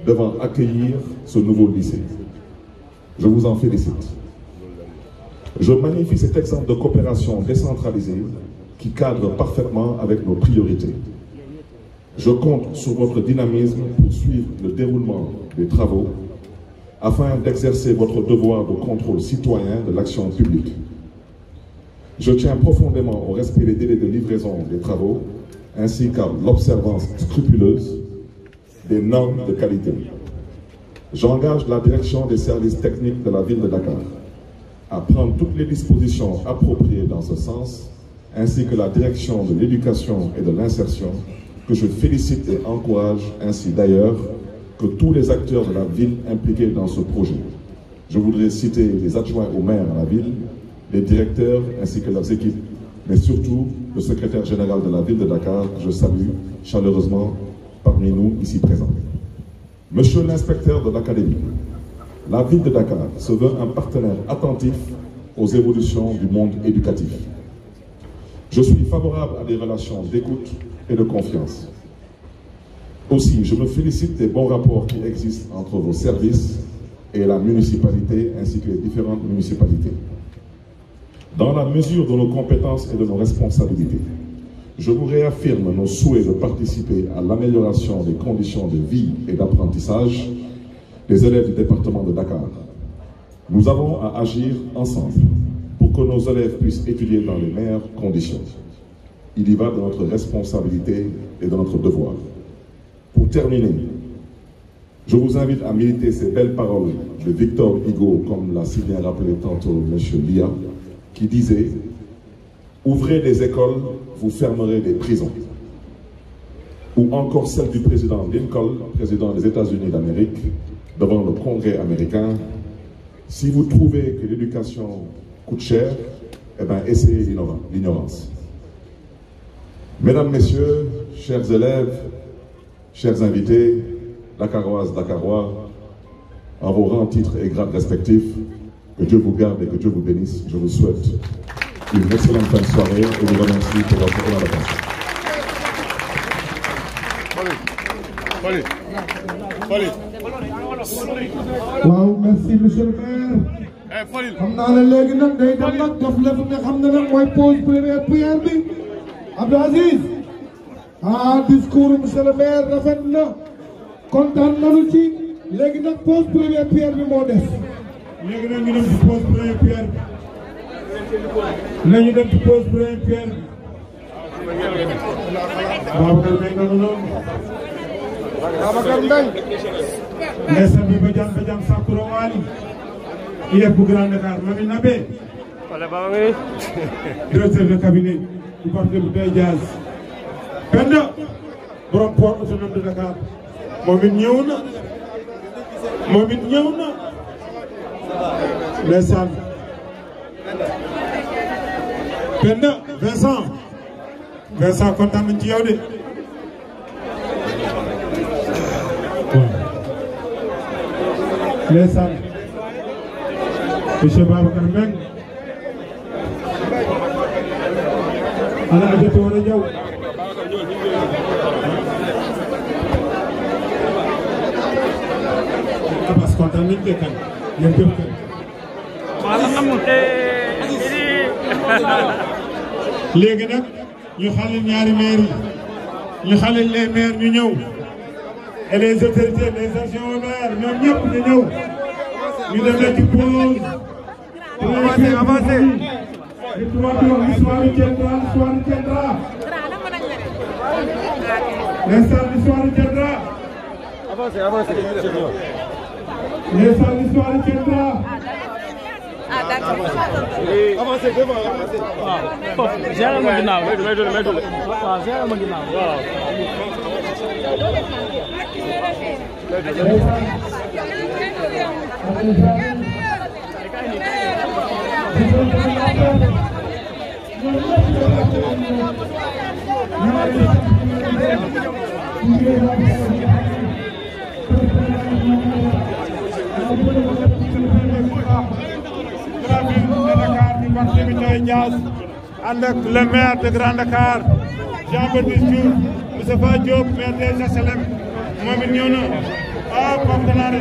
devant accueillir ce nouveau lycée. Je vous en félicite. Je magnifie cet exemple de coopération décentralisée qui cadre parfaitement avec nos priorités. Je compte sur votre dynamisme pour suivre le déroulement des travaux afin d'exercer votre devoir de contrôle citoyen de l'action publique. Je tiens profondément au respect des délais de livraison des travaux ainsi qu'à l'observance scrupuleuse des normes de qualité. J'engage la direction des services techniques de la ville de Dakar à prendre toutes les dispositions appropriées dans ce sens, ainsi que la direction de l'éducation et de l'insertion, que je félicite et encourage, ainsi d'ailleurs que tous les acteurs de la ville impliqués dans ce projet. Je voudrais citer les adjoints au maire à la ville, les directeurs ainsi que leurs équipes, mais surtout le secrétaire général de la ville de Dakar, que je salue chaleureusement parmi nous ici présents. Monsieur l'inspecteur de l'académie, la ville de Dakar se veut un partenaire attentif aux évolutions du monde éducatif. Je suis favorable à des relations d'écoute et de confiance. Aussi, je me félicite des bons rapports qui existent entre vos services et la municipalité ainsi que les différentes municipalités. Dans la mesure de nos compétences et de nos responsabilités, je vous réaffirme nos souhaits de participer à l'amélioration des conditions de vie et d'apprentissage des élèves du département de Dakar. Nous avons à agir ensemble pour que nos élèves puissent étudier dans les meilleures conditions. Il y va de notre responsabilité et de notre devoir. Pour terminer, je vous invite à méditer ces belles paroles de Victor Hugo, comme l'a si bien rappelé tantôt M. Lia, qui disait « Ouvrez des écoles, vous fermerez des prisons ». Ou encore celle du président Lincoln, président des États-Unis d'Amérique, devant le Congrès américain, « Si vous trouvez que l'éducation coûte cher, eh bien essayez l'ignorance ». Mesdames, Messieurs, chers élèves, chers invités, Dakaroises, Dakarois, en vos rangs, titres et grades respectifs, que Dieu vous garde et que Dieu vous bénisse. Je vous souhaite une excellente fin de soirée et vous remercie pour votre attention. waaw merci monsieur le maire. xam naa ne léegi nag day dem nag def la fi nga xam ne nag mooy pause première prière bi. Abdou Aziz discours monsieur le maire rafet na kontaan nañu ci léegi nag pause première prière bi moo des. léegi nag ñu dem ci pause première prière bi. nañu dem ci pause première prière bi. Babacar Mbengue noonu noonu. Babacar Mbengue. ndeysaan bi ba jam Sakura Wali. IEF bu Grand Dakar Mami Nabé. directeur de cabinet du parti bu Tay Diaz. Penda borom port autonome de Dakar. moom it ñëw na. ndeysaan. Penda Vincent kontaan nañ ci yow de. ndeysaan. monsieur Babacar Mbengue. ala ajatu wala jaw. Abbas kontaan nañ de kan. yéen jëf kan. léegi nag ñu xalil ñaari maire yi ñu xalil les maires ñu ñëw et les autorités les adjoints au maire ñoom ñëpp ñu ñëw ñu demee ci pause. avancé l'histoire tiendra. L'instant l'histoire tiendra. Avancez. L'instant l'histoire tiendra. Ah d'accord. Avancez devant, avancez. Waaw. Géré ma ginnaaw. Waaw, géré ma ginnaaw. Waaw. ànd ak le maire de Grand Dakar Jean-Baptiste Diouf Moustapha Diop maire des HLM moom it ñëw na Pape Kanare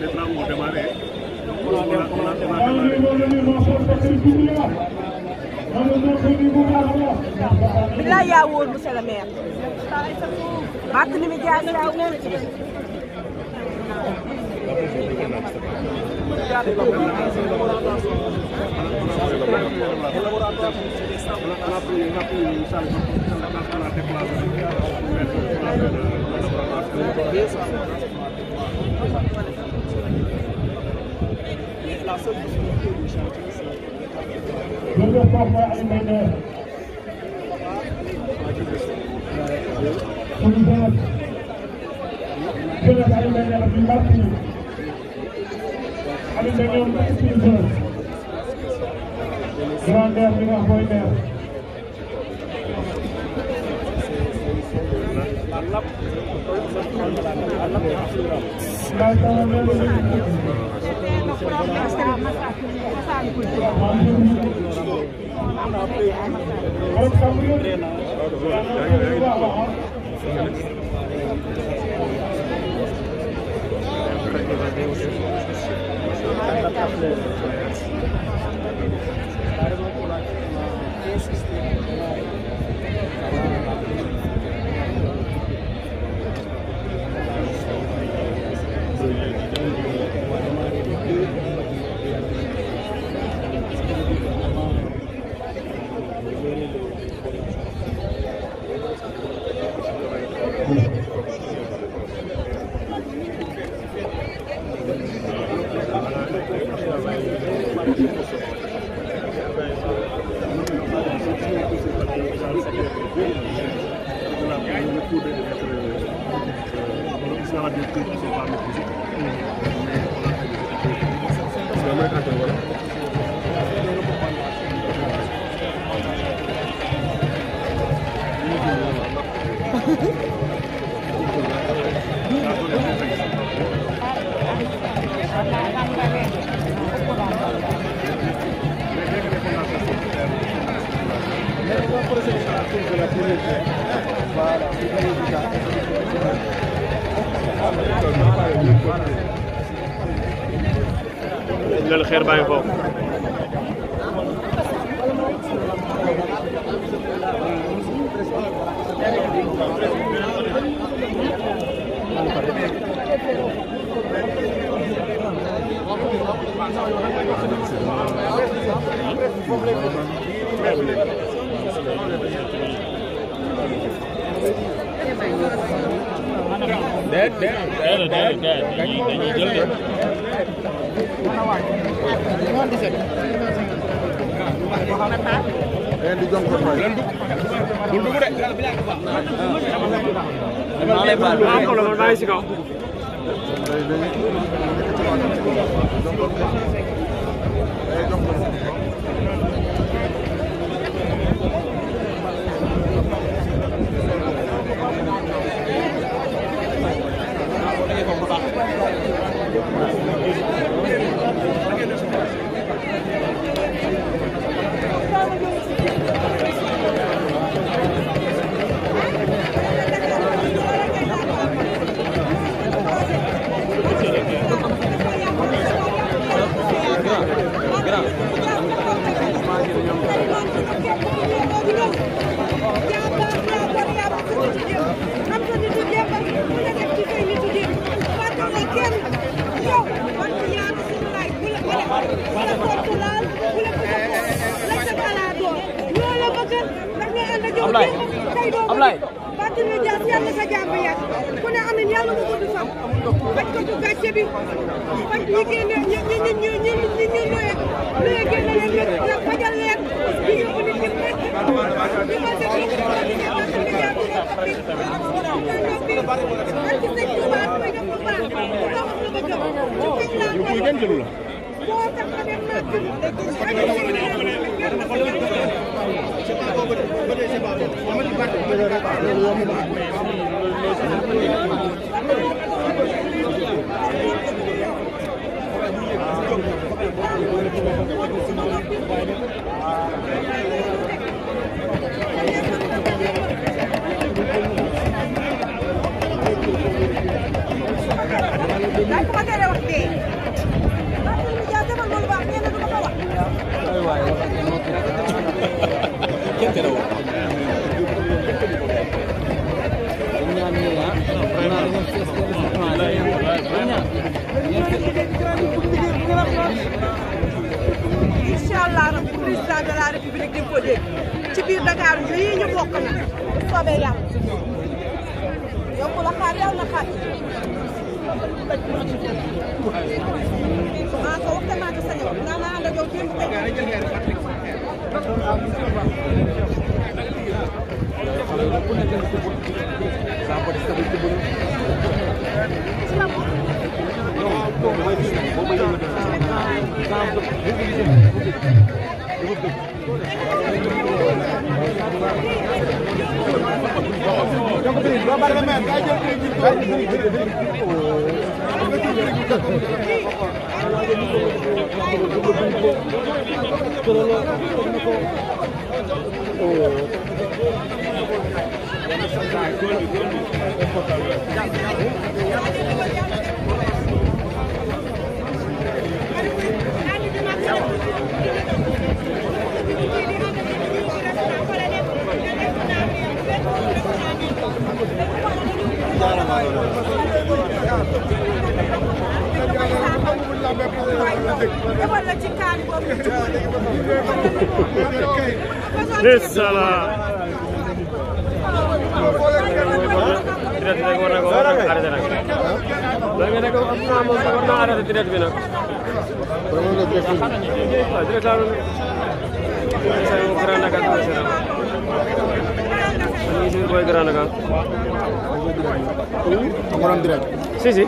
Les travaux ont démarré. bilaay yaa wóor monsieur le maire Barthélémy Dias yaa wóor loolu xeer baa ngi foofu Ablaye Barthélémy Dias yàlla sa jàmm yàgg ku ne amin yàlla mu gudd fan faj ko ci gàcce bi faj ñi génne ñi luye génne leen la fajal leen di yóbbu nit ñi fekk di ko def li Dakar yi ñu bokk na soobee yàlla yow ku la xaar yàlla na xaar ah soo waxtaan naa ko sa ñëw naa ànd ak yow jéem Sí, sí.